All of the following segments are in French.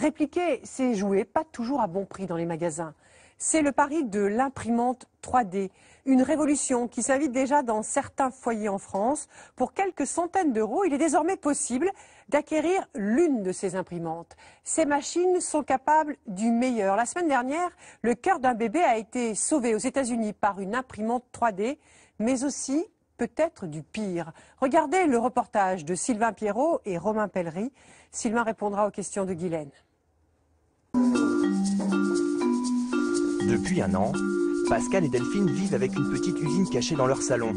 Répliquer ces jouets, pas toujours à bon prix dans les magasins. C'est le pari de l'imprimante 3D, une révolution qui s'invite déjà dans certains foyers en France. Pour quelques centaines d'euros, il est désormais possible d'acquérir l'une de ces imprimantes. Ces machines sont capables du meilleur. La semaine dernière, le cœur d'un bébé a été sauvé aux États-Unis par une imprimante 3D, mais aussi peut-être du pire. Regardez le reportage de Sylvain Pierrot et Romain Pellery. Sylvain répondra aux questions de Guylaine. Depuis un an, Pascal et Delphine vivent avec une petite usine cachée dans leur salon.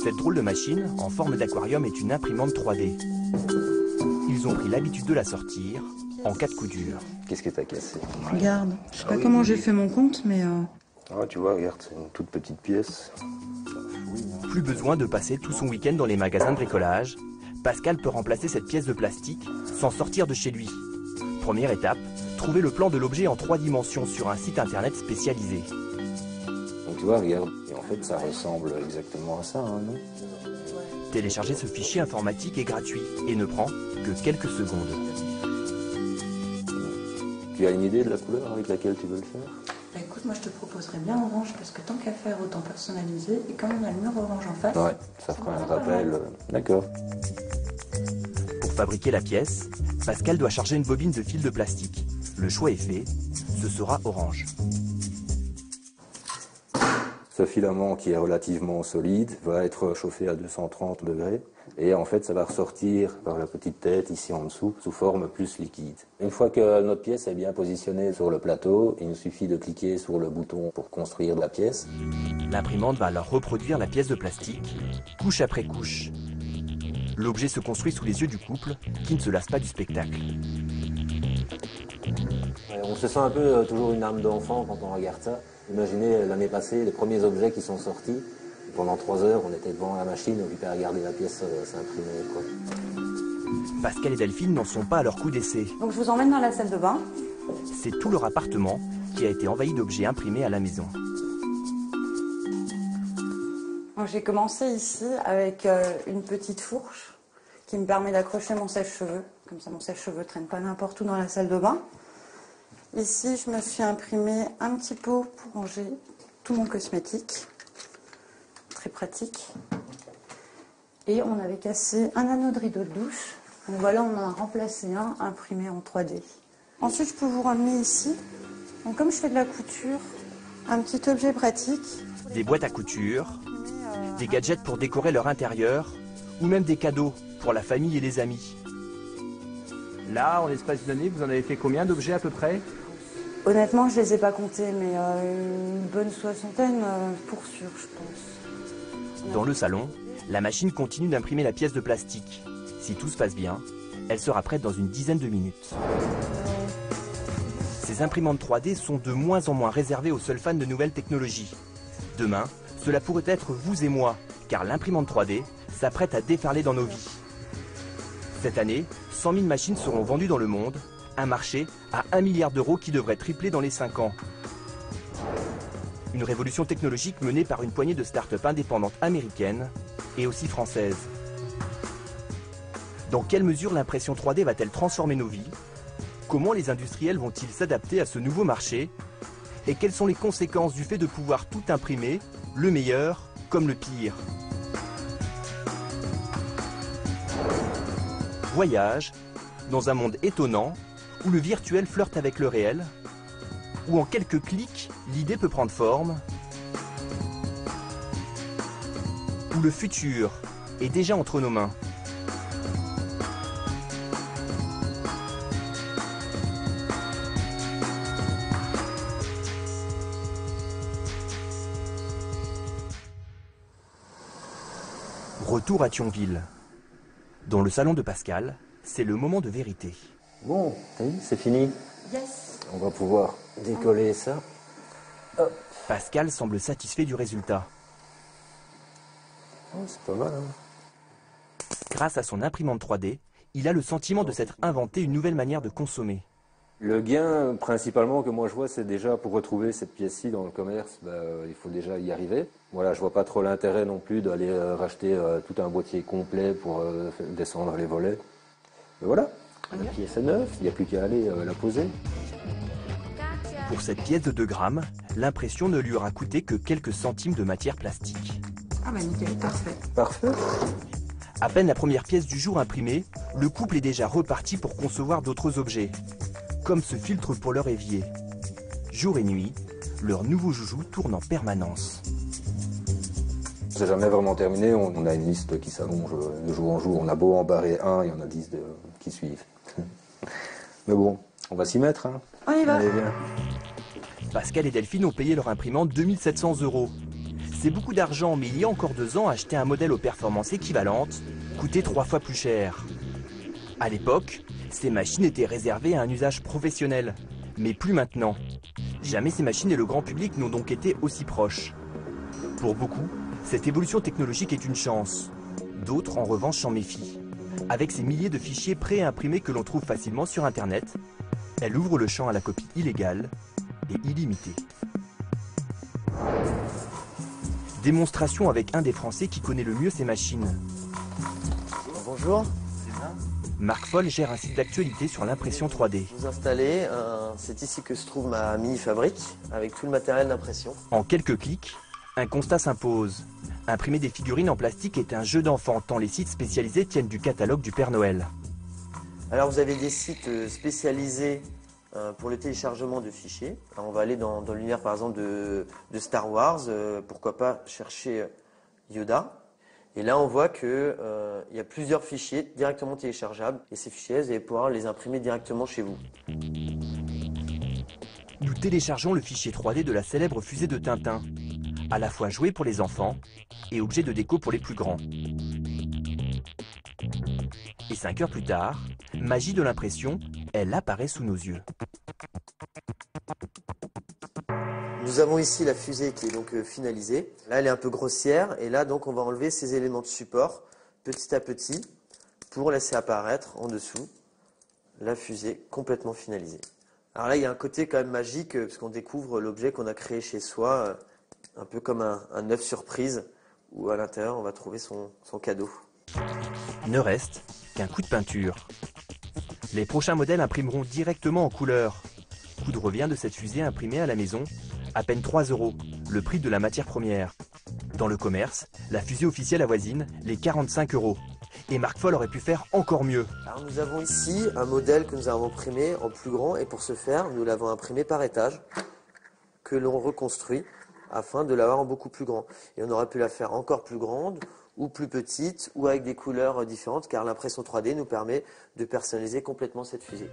Cette drôle de machine, en forme d'aquarium, est une imprimante 3D. Ils ont pris l'habitude de la sortir en cas de coup dur. Qu'est-ce que t'as cassé? Regarde, je sais pas comment j'ai fait mon compte, mais... Ah, tu vois, regarde, c'est une toute petite pièce. Plus besoin de passer tout son week-end dans les magasins de bricolage. Pascal peut remplacer cette pièce de plastique sans sortir de chez lui. Première étape, trouver le plan de l'objet en 3 dimensions sur un site internet spécialisé. Donc tu vois, regarde, et en fait ça ressemble exactement à ça, hein, non? Télécharger ce fichier informatique est gratuit et ne prend que quelques secondes. Tu as une idée de la couleur avec laquelle tu veux le faire? Bah écoute, moi je te proposerais bien orange, parce que tant qu'à faire, autant personnaliser. Et comme on a le mur orange en face... Ouais, ça fera un rappel. D'accord. Pour fabriquer la pièce, Pascal doit charger une bobine de fil de plastique. Le choix est fait, ce sera orange. Ce filament qui est relativement solide va être chauffé à 230 degrés et en fait ça va ressortir par la petite tête ici en dessous sous forme plus liquide. Une fois que notre pièce est bien positionnée sur le plateau, il nous suffit de cliquer sur le bouton pour construire la pièce. L'imprimante va alors reproduire la pièce de plastique, couche après couche. L'objet se construit sous les yeux du couple qui ne se lasse pas du spectacle. On se sent un peu toujours une âme d'enfant quand on regarde ça. Imaginez l'année passée, les premiers objets qui sont sortis. Pendant 3 heures, on était devant la machine, occupé à regarder la pièce s'imprimer, quoi. Pascal et Delphine n'en sont pas à leur coup d'essai. Donc je vous emmène dans la salle de bain. C'est tout leur appartement qui a été envahi d'objets imprimés à la maison. J'ai commencé ici avec une petite fourche qui me permet d'accrocher mon sèche-cheveux. Comme ça, mon sèche-cheveux ne traîne pas n'importe où dans la salle de bain. Ici, je me suis imprimé un petit pot pour ranger tout mon cosmétique. Très pratique. Et on avait cassé un anneau de rideau de douche. Donc voilà, on en a remplacé un, imprimé en 3D. Ensuite, je peux vous ramener ici. Donc comme je fais de la couture, un petit objet pratique. Des boîtes à couture, des gadgets pour décorer leur intérieur, ou même des cadeaux pour la famille et les amis. Là, en l'espace d'une année, vous en avez fait combien d'objets à peu près? Honnêtement, je ne les ai pas comptés, mais une bonne 60aine pour sûr, je pense. Dans le salon, la machine continue d'imprimer la pièce de plastique. Si tout se passe bien, elle sera prête dans une dizaine de minutes. Ces imprimantes 3D sont de moins en moins réservées aux seuls fans de nouvelles technologies. Demain, cela pourrait être vous et moi, car l'imprimante 3D s'apprête à déferler dans nos vies. Cette année, 100 000 machines seront vendues dans le monde, un marché à 1 milliard d'euros qui devrait tripler dans les 5 ans. Une révolution technologique menée par une poignée de start-up indépendantes américaines et aussi françaises. Dans quelle mesure l'impression 3D va-t-elle transformer nos vies? Comment les industriels vont-ils s'adapter à ce nouveau marché? Et quelles sont les conséquences du fait de pouvoir tout imprimer, le meilleur comme le pire? Voyage dans un monde étonnant où le virtuel flirte avec le réel, où en quelques clics, l'idée peut prendre forme, où le futur est déjà entre nos mains. Retour à Thionville. Dans le salon de Pascal, c'est le moment de vérité. Bon, t'as vu, c'est fini. Yes. On va pouvoir décoller ça. Hop. Pascal semble satisfait du résultat. Oh, c'est pas mal, hein. Grâce à son imprimante 3D, il a le sentiment de s'être inventé une nouvelle manière de consommer. Le gain, principalement, que moi je vois, c'est déjà pour retrouver cette pièce-ci dans le commerce, il faut déjà y arriver. Voilà, je vois pas trop l'intérêt non plus d'aller racheter tout un boîtier complet pour descendre les volets. Mais voilà, La pièce est neuve, il n'y a plus qu'à aller la poser. Pour cette pièce de 2 grammes, l'impression ne lui aura coûté que quelques centimes de matière plastique. Ah bah nickel, parfait. Parfait. À peine la première pièce du jour imprimée, le couple est déjà reparti pour concevoir d'autres objets, comme ce filtre pour leur évier. Jour et nuit, leur nouveau joujou tourne en permanence. C'est jamais vraiment terminé, on a une liste qui s'allonge de jour en jour. On a beau en barrer un, il y en a 10 qui suivent. Mais bon, on va s'y mettre. Hein. On y va. Allez, viens. Pascal et Delphine ont payé leur imprimante 2 700 €. C'est beaucoup d'argent, mais il y a encore 2 ans, acheter un modèle aux performances équivalentes coûtait 3 fois plus cher. À l'époque, ces machines étaient réservées à un usage professionnel, mais plus maintenant. Jamais ces machines et le grand public n'ont donc été aussi proches. Pour beaucoup, cette évolution technologique est une chance. D'autres, en revanche, s'en méfient. Avec ces milliers de fichiers pré-imprimés que l'on trouve facilement sur Internet, elle ouvre le champ à la copie illégale et illimitée. Démonstration avec un des Français qui connaît le mieux ces machines. Bonjour, Marc Foll gère un site d'actualité sur l'impression 3D. vous installez, c'est ici que se trouve ma mini-fabrique avec tout le matériel d'impression. En quelques clics, un constat s'impose. Imprimer des figurines en plastique est un jeu d'enfant, tant les sites spécialisés tiennent du catalogue du Père Noël. Alors vous avez des sites spécialisés pour le téléchargement de fichiers. Alors, on va aller dans l'univers par exemple de Star Wars, pourquoi pas chercher Yoda. Et là on voit qu'il y a plusieurs fichiers directement téléchargeables et ces fichiers, vous allez pouvoir les imprimer directement chez vous. Nous téléchargeons le fichier 3D de la célèbre fusée de Tintin, à la fois jouet pour les enfants et objet de déco pour les plus grands. Et 5 heures plus tard, magie de l'impression, elle apparaît sous nos yeux. Nous avons ici la fusée qui est donc finalisée. Là elle est un peu grossière et là donc on va enlever ces éléments de support petit à petit pour laisser apparaître en dessous la fusée complètement finalisée. Alors là il y a un côté quand même magique parce qu'on découvre l'objet qu'on a créé chez soi, un peu comme un œuf surprise où à l'intérieur on va trouver son cadeau. Ne reste qu'un coup de peinture. Les prochains modèles imprimeront directement en couleur. Coût de revient de cette fusée imprimée à la maison, à peine 3 €, le prix de la matière première. Dans le commerce, la fusée officielle avoisine les 45 €. Et Marc Foll aurait pu faire encore mieux. Alors nous avons ici un modèle que nous avons imprimé en plus grand et pour ce faire, nous l'avons imprimé par étage que l'on reconstruit afin de l'avoir en beaucoup plus grand. Et on aurait pu la faire encore plus grande ou plus petite ou avec des couleurs différentes car l'impression 3D nous permet de personnaliser complètement cette fusée.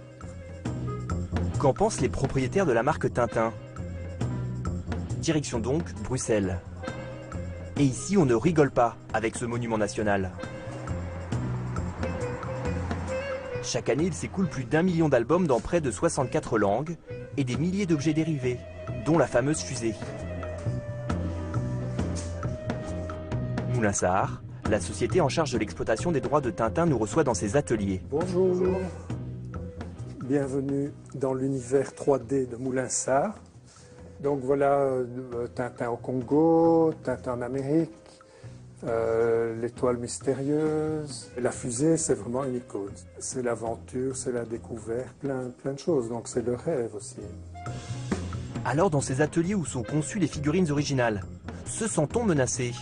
Qu'en pensent les propriétaires de la marque Tintin? Direction donc Bruxelles. Et ici, on ne rigole pas avec ce monument national. Chaque année, il s'écoule plus d'1 million d'albums dans près de 64 langues et des milliers d'objets dérivés, dont la fameuse fusée. Moulinsart, la société en charge de l'exploitation des droits de Tintin, nous reçoit dans ses ateliers. Bonjour, bienvenue dans l'univers 3D de Moulinsart. Donc voilà, Tintin au Congo, Tintin en Amérique, l'étoile mystérieuse. La fusée, c'est vraiment une icône. C'est l'aventure, c'est la découverte, plein de choses. Donc c'est le rêve aussi. Alors dans ces ateliers où sont conçues les figurines originales, se sent-on menacé?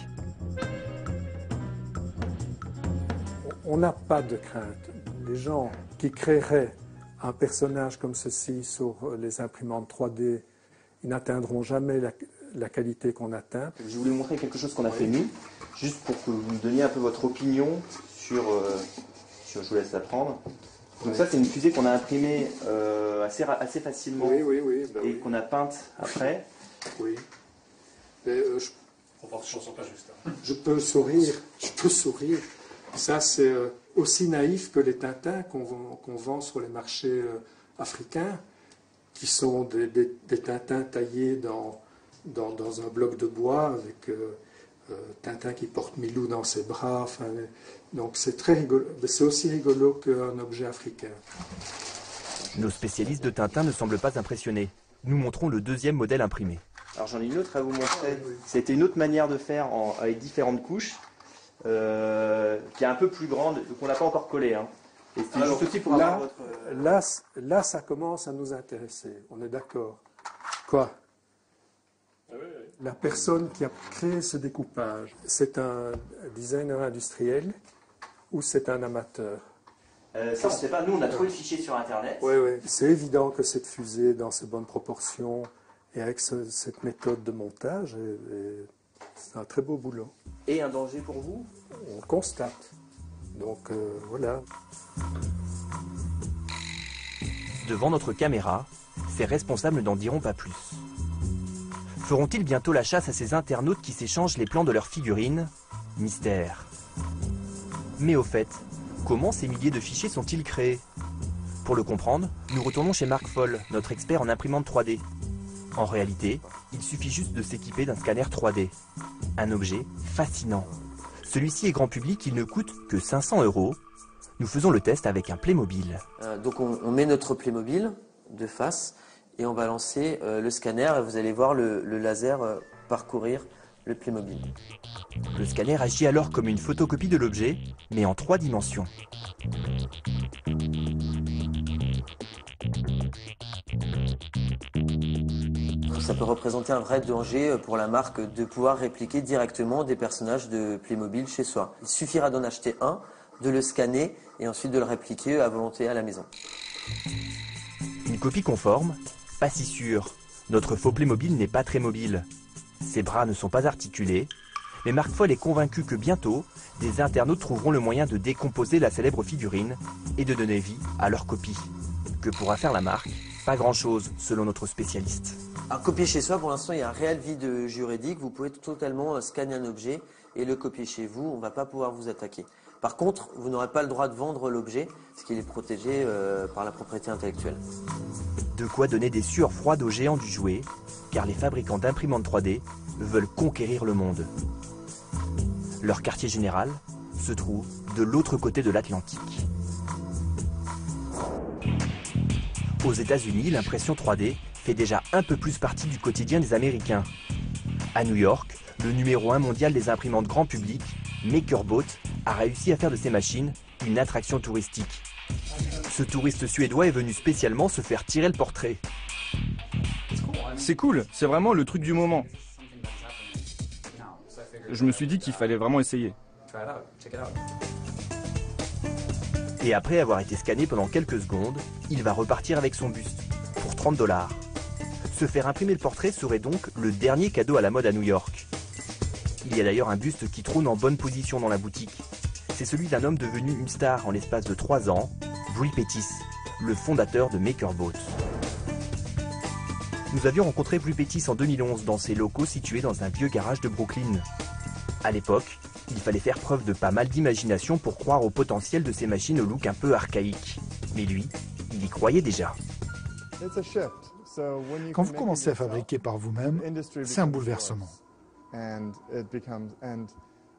On n'a pas de crainte. Les gens qui créeraient un personnage comme ceci sur les imprimantes 3D, ils n'atteindront jamais la qualité qu'on atteint. Je voulais vous montrer quelque chose qu'on a fait nous, juste pour que vous me donniez un peu votre opinion sur je vous laisse la prendre. Donc ça c'est une fusée qu'on a imprimée assez facilement et qu'on a peinte après. Oui. Je peux sourire. Ça c'est aussi naïf que les Tintins qu'on vend sur les marchés africains, qui sont des Tintins taillés dans un bloc de bois avec Tintin qui porte Milou dans ses bras. Enfin, donc c'est très rigolo. C'est aussi rigolo qu'un objet africain. Nos spécialistes de Tintin ne semblent pas impressionnés. Nous montrons le deuxième modèle imprimé. Alors j'en ai une autre à vous montrer. C'était une autre manière de faire avec différentes couches, qui est un peu plus grande, qu'on n'a pas encore collée. Hein. Et c'est juste aussi pour avoir votre... Là, ça commence à nous intéresser. On est d'accord. Quoi? La personne qui a créé ce découpage, c'est un designer industriel ou c'est un amateur? Ça, on ne sait pas. Nous, on a trouvé le fichier sur Internet. Oui. C'est évident que cette fusée, dans ces bonnes proportions et avec cette méthode de montage, c'est un très beau boulot. Et un danger pour vous? On constate. Donc voilà. Devant notre caméra, ces responsables n'en diront pas plus. Feront-ils bientôt la chasse à ces internautes qui s'échangent les plans de leurs figurines? Mystère. Mais au fait, comment ces milliers de fichiers sont-ils créés? Pour le comprendre, nous retournons chez Marc Foll, notre expert en imprimante 3D. En réalité, il suffit juste de s'équiper d'un scanner 3D. Un objet fascinant. Celui-ci est grand public, il ne coûte que 500 €. Nous faisons le test avec un Playmobil. Donc on met notre Playmobil de face et on va lancer le scanner et vous allez voir le laser parcourir le Playmobil. Le scanner agit alors comme une photocopie de l'objet, mais en 3 dimensions. Ça peut représenter un vrai danger pour la marque de pouvoir répliquer directement des personnages de Playmobil chez soi. Il suffira d'en acheter un, de le scanner et ensuite de le répliquer à volonté à la maison. Une copie conforme? Pas si sûr. Notre faux Playmobil n'est pas très mobile. Ses bras ne sont pas articulés, mais Marc Foll est convaincu que bientôt, des internautes trouveront le moyen de décomposer la célèbre figurine et de donner vie à leur copie. Que pourra faire la marque? Pas grand-chose, selon notre spécialiste. Alors copier chez soi, pour l'instant, il y a un réel vide juridique. Vous pouvez totalement scanner un objet et le copier chez vous. On ne va pas pouvoir vous attaquer. Par contre, vous n'aurez pas le droit de vendre l'objet, parce qu'il est protégé par la propriété intellectuelle. De quoi donner des sueurs froides aux géants du jouet, car les fabricants d'imprimantes 3D veulent conquérir le monde. Leur quartier général se trouve de l'autre côté de l'Atlantique. Aux États-Unis, l'impression 3D fait déjà un peu plus partie du quotidien des Américains. À New York, le numéro 1 mondial des imprimantes grand public, MakerBot, a réussi à faire de ces machines une attraction touristique. Ce touriste suédois est venu spécialement se faire tirer le portrait. C'est cool, c'est vraiment le truc du moment. Je me suis dit qu'il fallait vraiment essayer. Et après avoir été scanné pendant quelques secondes, il va repartir avec son buste, pour 30 $. Se faire imprimer le portrait serait donc le dernier cadeau à la mode à New York. Il y a d'ailleurs un buste qui trône en bonne position dans la boutique. C'est celui d'un homme devenu une star en l'espace de 3 ans, Bruy Pettis, le fondateur de MakerBot. Nous avions rencontré Bruy Pettis en 2011 dans ses locaux situés dans un vieux garage de Brooklyn. À l'époque, il fallait faire preuve de pas mal d'imagination pour croire au potentiel de ces machines au look un peu archaïque. Mais lui, il y croyait déjà. Quand vous commencez à fabriquer par vous-même, c'est un bouleversement. Je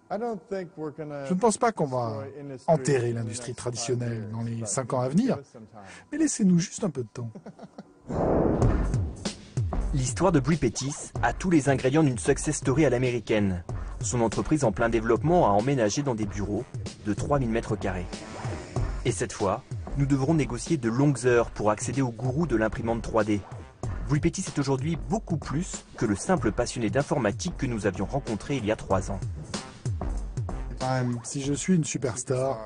ne pense pas qu'on va enterrer l'industrie traditionnelle dans les 5 ans à venir, mais laissez-nous juste un peu de temps. L'histoire de Bruy Pettis a tous les ingrédients d'une success story à l'américaine. Son entreprise en plein développement a emménagé dans des bureaux de 3000 m². Et cette fois, nous devrons négocier de longues heures pour accéder au gourou de l'imprimante 3D. Bruy Pettis est aujourd'hui beaucoup plus que le simple passionné d'informatique que nous avions rencontré il y a 3 ans. Si je suis une superstar,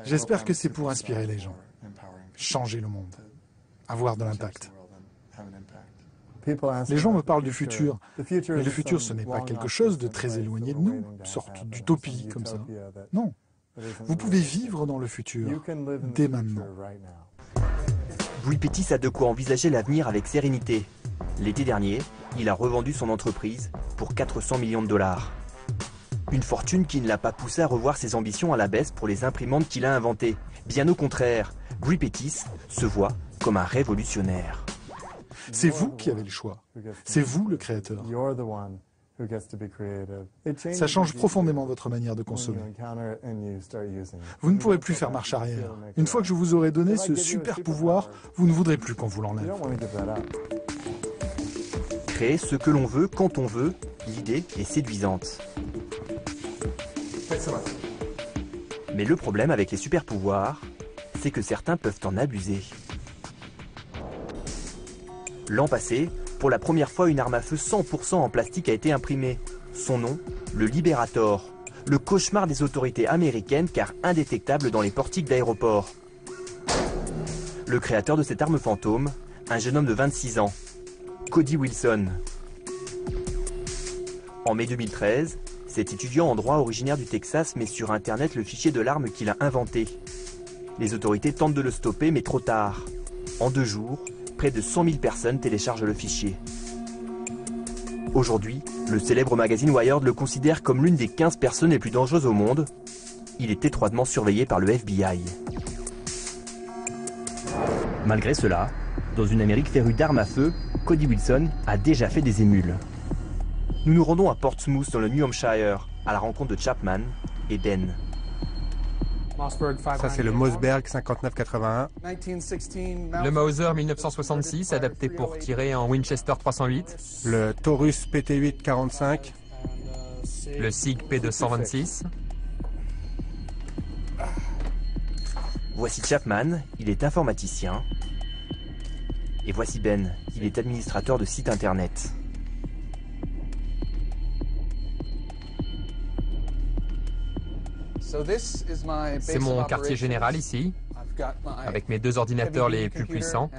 j'espère que c'est pour inspirer les gens, changer le monde, avoir de l'impact. Les gens me parlent du futur, mais le futur ce n'est pas quelque chose de très éloigné de nous, une sorte d'utopie comme ça. Non, vous pouvez vivre dans le futur, dès maintenant. Bruy Pettis a de quoi envisager l'avenir avec sérénité. L'été dernier, il a revendu son entreprise pour 400 millions de $. Une fortune qui ne l'a pas poussé à revoir ses ambitions à la baisse pour les imprimantes qu'il a inventées. Bien au contraire, Bruy Pettis se voit comme un révolutionnaire. C'est vous qui avez le choix. C'est vous le créateur. Ça change profondément votre manière de consommer. Vous ne pourrez plus faire marche arrière. Une fois que je vous aurai donné ce super pouvoir, vous ne voudrez plus qu'on vous l'enlève. Créer ce que l'on veut quand on veut, l'idée est séduisante. Mais le problème avec les super pouvoirs, c'est que certains peuvent en abuser. L'an passé, pour la première fois, une arme à feu 100% en plastique a été imprimée. Son nom, le Liberator. Le cauchemar des autorités américaines car indétectable dans les portiques d'aéroports. Le créateur de cette arme fantôme, un jeune homme de 26 ans, Cody Wilson. En mai 2013, cet étudiant en droit originaire du Texas met sur Internet le fichier de l'arme qu'il a inventé. Les autorités tentent de le stopper, mais trop tard. En 2 jours, près de 100 000 personnes téléchargent le fichier. Aujourd'hui, le célèbre magazine Wired le considère comme l'une des 15 personnes les plus dangereuses au monde. Il est étroitement surveillé par le FBI. Malgré cela, dans une Amérique férue d'armes à feu, Cody Wilson a déjà fait des émules. Nous nous rendons à Portsmouth dans le New Hampshire, à la rencontre de Chapman et Ben. Ça c'est le Mossberg 5981. Le Mauser 1966, adapté pour tirer en Winchester 308. Le Taurus PT8 45. Le SIG P226. Voici Chapman, il est informaticien. Et voici Ben, il est administrateur de site internet. C'est mon quartier général ici, avec mes 2 ordinateurs les plus puissants.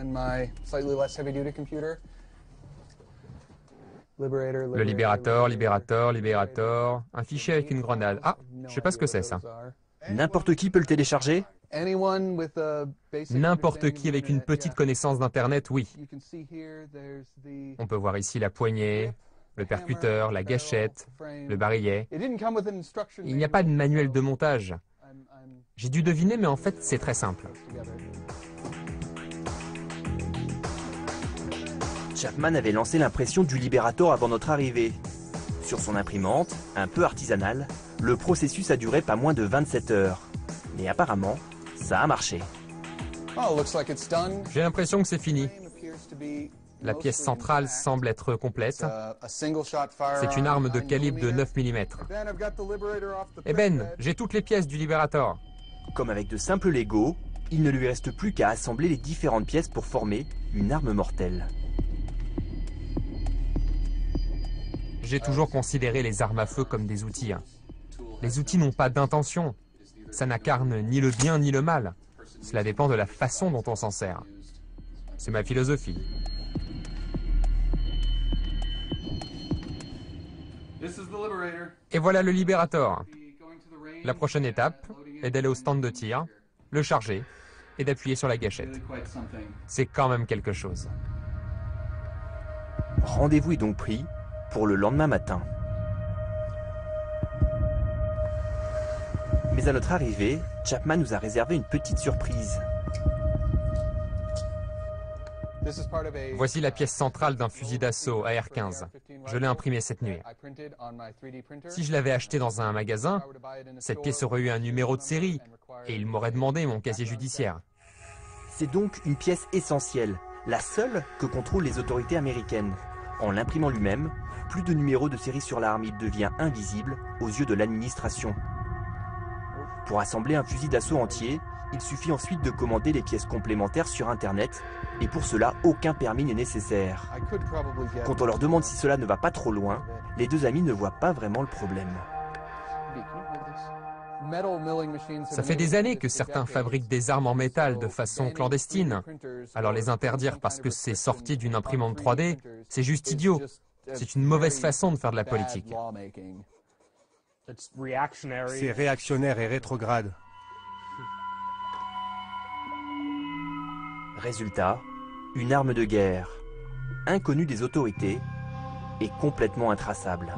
Le Liberator, Liberator, Liberator, un fichier avec une grenade. Ah, je sais pas ce que c'est ça. N'importe qui peut le télécharger? N'importe qui avec une petite connaissance d'Internet, oui. On peut voir ici la poignée, le percuteur, la gâchette, le barillet. Il n'y a pas de manuel de montage. J'ai dû deviner, mais en fait, c'est très simple. Chapman avait lancé l'impression du Liberator avant notre arrivée. Sur son imprimante, un peu artisanale, le processus a duré pas moins de 27 heures. Mais apparemment, ça a marché. J'ai l'impression que c'est fini. La pièce centrale semble être complète. C'est une arme de calibre de 9 mm. Eh Ben, j'ai toutes les pièces du Liberator. Comme avec de simples Lego, il ne lui reste plus qu'à assembler les différentes pièces pour former une arme mortelle. J'ai toujours considéré les armes à feu comme des outils. Les outils n'ont pas d'intention. Ça n'incarne ni le bien ni le mal. Cela dépend de la façon dont on s'en sert. C'est ma philosophie. Et voilà le Liberator. La prochaine étape est d'aller au stand de tir, le charger et d'appuyer sur la gâchette. C'est quand même quelque chose. Rendez-vous est donc pris pour le lendemain matin. Mais à notre arrivée, Chapman nous a réservé une petite surprise. Voici la pièce centrale d'un fusil d'assaut AR-15. Je l'ai imprimé cette nuit. Si je l'avais acheté dans un magasin, cette pièce aurait eu un numéro de série et il m'aurait demandé mon casier judiciaire. C'est donc une pièce essentielle, la seule que contrôlent les autorités américaines. En l'imprimant lui-même, plus de numéro de série sur l'arme, il devient invisible aux yeux de l'administration. Pour assembler un fusil d'assaut entier, il suffit ensuite de commander les pièces complémentaires sur Internet, et pour cela, aucun permis n'est nécessaire. Quand on leur demande si cela ne va pas trop loin, les 2 amis ne voient pas vraiment le problème. Ça fait des années que certains fabriquent des armes en métal de façon clandestine. Alors les interdire parce que c'est sorti d'une imprimante 3D, c'est juste idiot. C'est une mauvaise façon de faire de la politique. C'est réactionnaire et rétrograde. Résultat, une arme de guerre, inconnue des autorités et complètement intraçable.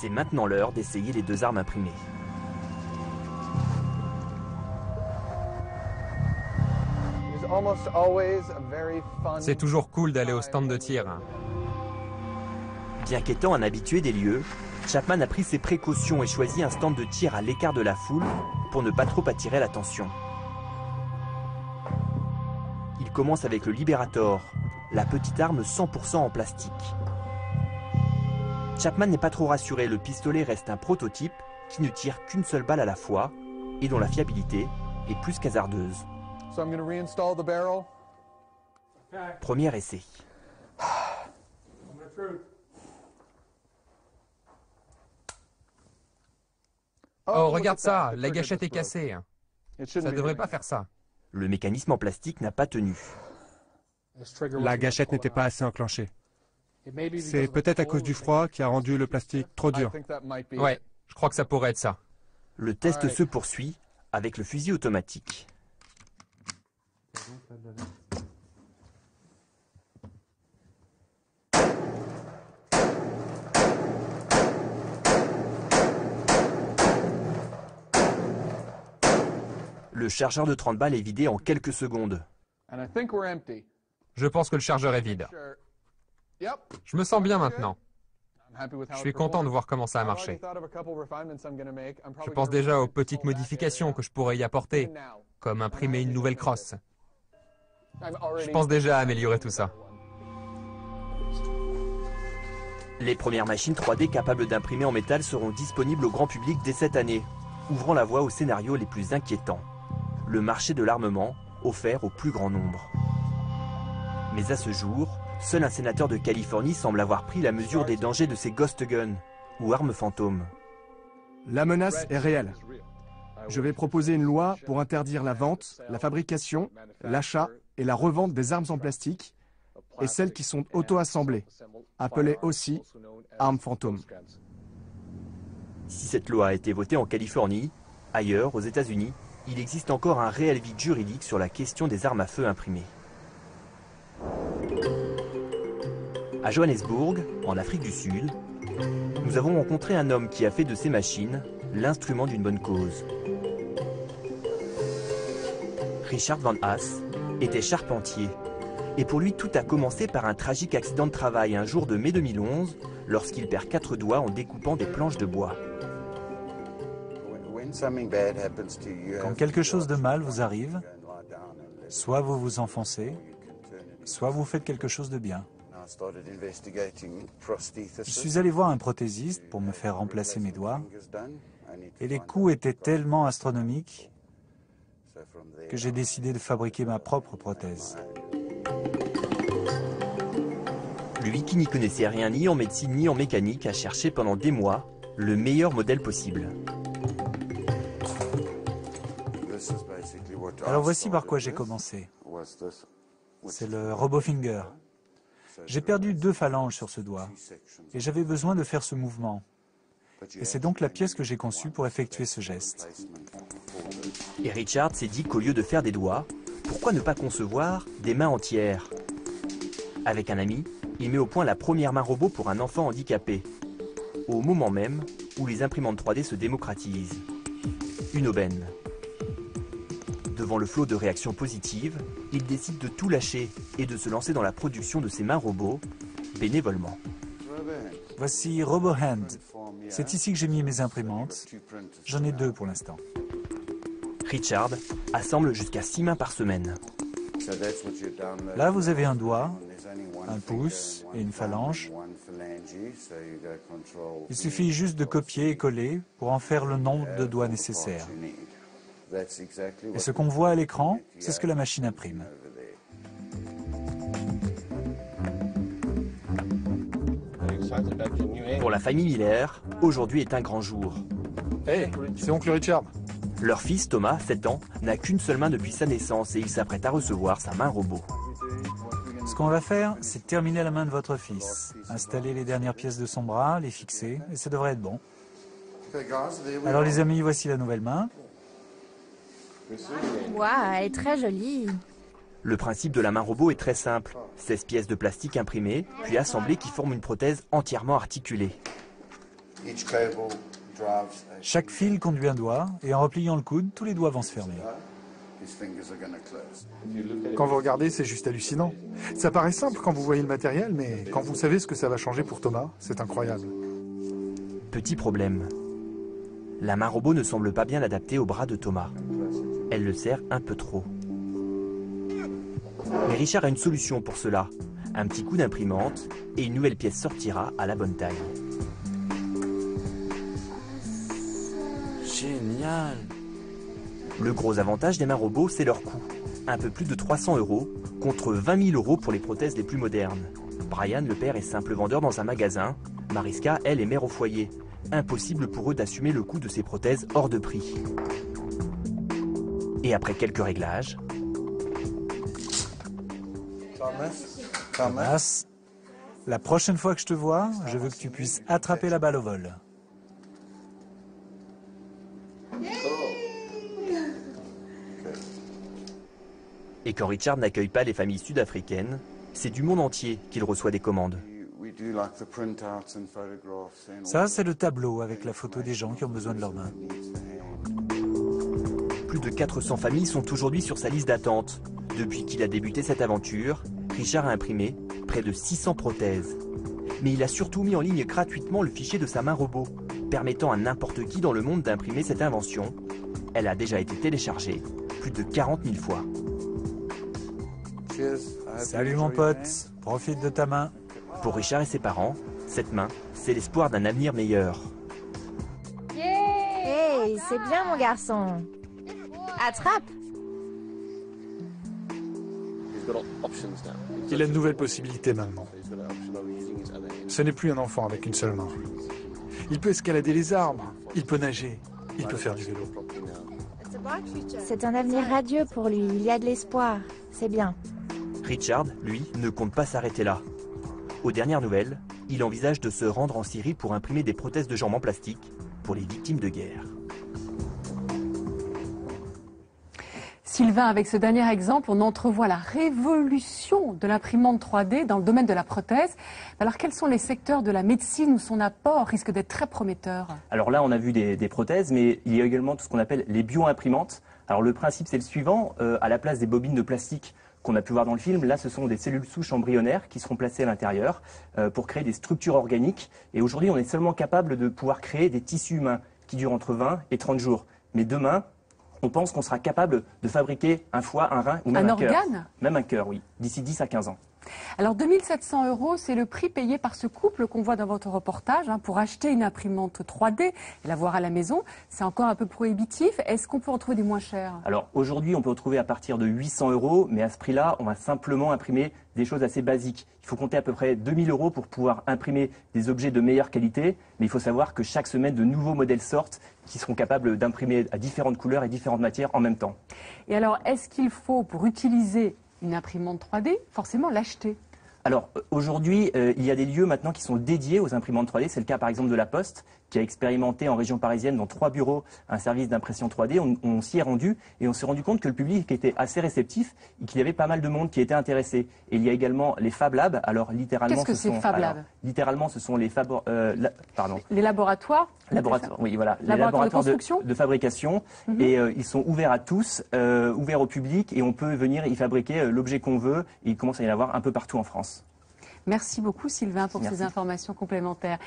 C'est maintenant l'heure d'essayer les 2 armes imprimées. C'est toujours cool d'aller au stand de tir. Bien qu'étant un habitué des lieux, Chapman a pris ses précautions et choisi un stand de tir à l'écart de la foule pour ne pas trop attirer l'attention. Il commence avec le Liberator, la petite arme 100% en plastique. Chapman n'est pas trop rassuré, le pistolet reste un prototype qui ne tire qu'une seule balle à la fois et dont la fiabilité est plus qu'hasardeuse. Premier essai. Oh, regarde ça, la gâchette est cassée. Ça ne devrait pas faire ça. Le mécanisme en plastique n'a pas tenu. La gâchette n'était pas assez enclenchée. C'est peut-être à cause du froid qui a rendu le plastique trop dur. Ouais, je crois que ça pourrait être ça. Le test se poursuit avec le fusil automatique. Le chargeur de 30 balles est vidé en quelques secondes. Je pense que le chargeur est vide. Je me sens bien maintenant. Je suis content de voir comment ça a marché. Je pense déjà aux petites modifications que je pourrais y apporter, comme imprimer une nouvelle crosse. Je pense déjà à améliorer tout ça. Les premières machines 3D capables d'imprimer en métal seront disponibles au grand public dès cette année, ouvrant la voie aux scénarios les plus inquiétants. Le marché de l'armement offert au plus grand nombre. Mais à ce jour, seul un sénateur de Californie semble avoir pris la mesure des dangers de ces ghost guns, ou armes fantômes. La menace est réelle. Je vais proposer une loi pour interdire la vente, la fabrication, l'achat et la revente des armes en plastique et celles qui sont auto-assemblées, appelées aussi armes fantômes. Si cette loi a été votée en Californie, ailleurs, aux États-Unis, il existe encore un réel vide juridique sur la question des armes à feu imprimées. À Johannesburg, en Afrique du Sud, nous avons rencontré un homme qui a fait de ces machines l'instrument d'une bonne cause. Richard Van Haas était charpentier. Et pour lui, tout a commencé par un tragique accident de travail un jour de mai 2011, lorsqu'il perd 4 doigts en découpant des planches de bois. Quand quelque chose de mal vous arrive, soit vous vous enfoncez, soit vous faites quelque chose de bien. Je suis allé voir un prothésiste pour me faire remplacer mes doigts, et les coûts étaient tellement astronomiques que j'ai décidé de fabriquer ma propre prothèse. Lui qui n'y connaissait rien ni en médecine ni en mécanique a cherché pendant des mois le meilleur modèle possible. Alors voici par quoi j'ai commencé. C'est le RoboFinger. J'ai perdu 2 phalanges sur ce doigt et j'avais besoin de faire ce mouvement. Et c'est donc la pièce que j'ai conçue pour effectuer ce geste. Et Richard s'est dit qu'au lieu de faire des doigts, pourquoi ne pas concevoir des mains entières? Avec un ami, il met au point la première main robot pour un enfant handicapé, au moment même où les imprimantes 3D se démocratisent. Une aubaine. Devant le flot de réactions positives, il décide de tout lâcher et de se lancer dans la production de ses mains robots, bénévolement. Voici RoboHand. C'est ici que j'ai mis mes imprimantes. J'en ai 2 pour l'instant. Richard assemble jusqu'à 6 mains par semaine. Là, vous avez un doigt, un pouce et une phalange. Il suffit juste de copier et coller pour en faire le nombre de doigts nécessaires. Et ce qu'on voit à l'écran, c'est ce que la machine imprime. Pour la famille Miller, aujourd'hui est un grand jour. Hey, c'est oncle Richard. Leur fils, Thomas, 7 ans, n'a qu'une seule main depuis sa naissance et il s'apprête à recevoir sa main robot. Ce qu'on va faire, c'est terminer la main de votre fils. Installer les dernières pièces de son bras, les fixer, et ça devrait être bon. Alors les amis, voici la nouvelle main. Waouh, elle est très jolie. Le principe de la main robot est très simple. 16 pièces de plastique imprimées, puis assemblées qui forment une prothèse entièrement articulée. Chaque fil conduit un doigt, et en repliant le coude, tous les doigts vont se fermer. Quand vous regardez, c'est juste hallucinant. Ça paraît simple quand vous voyez le matériel, mais quand vous savez ce que ça va changer pour Thomas, c'est incroyable. Petit problème. La main robot ne semble pas bien adaptée au bras de Thomas. Elle le serre un peu trop. Mais Richard a une solution pour cela. Un petit coup d'imprimante et une nouvelle pièce sortira à la bonne taille. génial. Le gros avantage des mains robots, c'est leur coût. Un peu plus de 300 € contre 20 000 € pour les prothèses les plus modernes. Brian, le père, est simple vendeur dans un magasin. Mariska, elle, est mère au foyer. Impossible pour eux d'assumer le coût de ces prothèses hors de prix. Et après quelques réglages... Thomas, la prochaine fois que je te vois, je veux que tu puisses attraper la balle au vol. Et quand Richard n'accueille pas les familles sud-africaines, c'est du monde entier qu'il reçoit des commandes. Ça, c'est le tableau avec la photo des gens qui ont besoin de leurs mains. Plus de 400 familles sont aujourd'hui sur sa liste d'attente. Depuis qu'il a débuté cette aventure, Richard a imprimé près de 600 prothèses. Mais il a surtout mis en ligne gratuitement le fichier de sa main robot, permettant à n'importe qui dans le monde d'imprimer cette invention. Elle a déjà été téléchargée plus de 40 000 fois. Salut mon pote, profite de ta main. Pour Richard et ses parents, cette main, c'est l'espoir d'un avenir meilleur. Hey, c'est bien mon garçon. Attrape. Il a de nouvelles possibilités maintenant. Ce n'est plus un enfant avec une seule main. Il peut escalader les arbres, il peut nager, il peut faire du vélo. C'est un avenir radieux pour lui, il y a de l'espoir. C'est bien. Richard, lui, ne compte pas s'arrêter là. Aux dernières nouvelles, il envisage de se rendre en Syrie pour imprimer des prothèses de jambes en plastique pour les victimes de guerre. Sylvain, avec ce dernier exemple, on entrevoit la révolution de l'imprimante 3D dans le domaine de la prothèse. Alors, quels sont les secteurs de la médecine où son apport risque d'être très prometteur? Alors là, on a vu des prothèses, mais il y a également tout ce qu'on appelle les bio-imprimantes. Alors le principe, c'est le suivant. À la place des bobines de plastique qu'on a pu voir dans le film, là, ce sont des cellules souches embryonnaires qui seront placées à l'intérieur pour créer des structures organiques. Et aujourd'hui, on est seulement capable de pouvoir créer des tissus humains qui durent entre 20 et 30 jours. Mais demain, on pense qu'on sera capable de fabriquer un foie, un rein ou même un cœur. Un organe ? Même un cœur, oui, d'ici 10 à 15 ans. Alors 2 700 €, c'est le prix payé par ce couple qu'on voit dans votre reportage pour acheter une imprimante 3D et la voir à la maison. C'est encore un peu prohibitif. Est-ce qu'on peut en trouver des moins chers? Alors aujourd'hui, on peut en trouver à partir de 800 €, mais à ce prix-là, on va simplement imprimer des choses assez basiques. Il faut compter à peu près 2 000 € pour pouvoir imprimer des objets de meilleure qualité, mais il faut savoir que chaque semaine, de nouveaux modèles sortent qui seront capables d'imprimer à différentes couleurs et différentes matières en même temps. Et alors, est-ce qu'il faut, pour utiliser une imprimante 3D, forcément l'acheter? Alors aujourd'hui, il y a des lieux maintenant qui sont dédiés aux imprimantes 3D. C'est le cas par exemple de La Poste, qui a expérimenté en région parisienne dans 3 bureaux un service d'impression 3D. On s'y est rendu et on s'est rendu compte que le public était assez réceptif et qu'il y avait pas mal de monde qui était intéressé. Et il y a également les Fab Labs. Alors littéralement, qu'est-ce que c'est Fab Lab? Littéralement, ce sont les les laboratoires. Oui, voilà, les laboratoires de fabrication. Et ils sont ouverts à tous, ouverts au public, et on peut venir y fabriquer l'objet qu'on veut. Et il commence à y en avoir un peu partout en France. Merci beaucoup Sylvain pour ces informations complémentaires.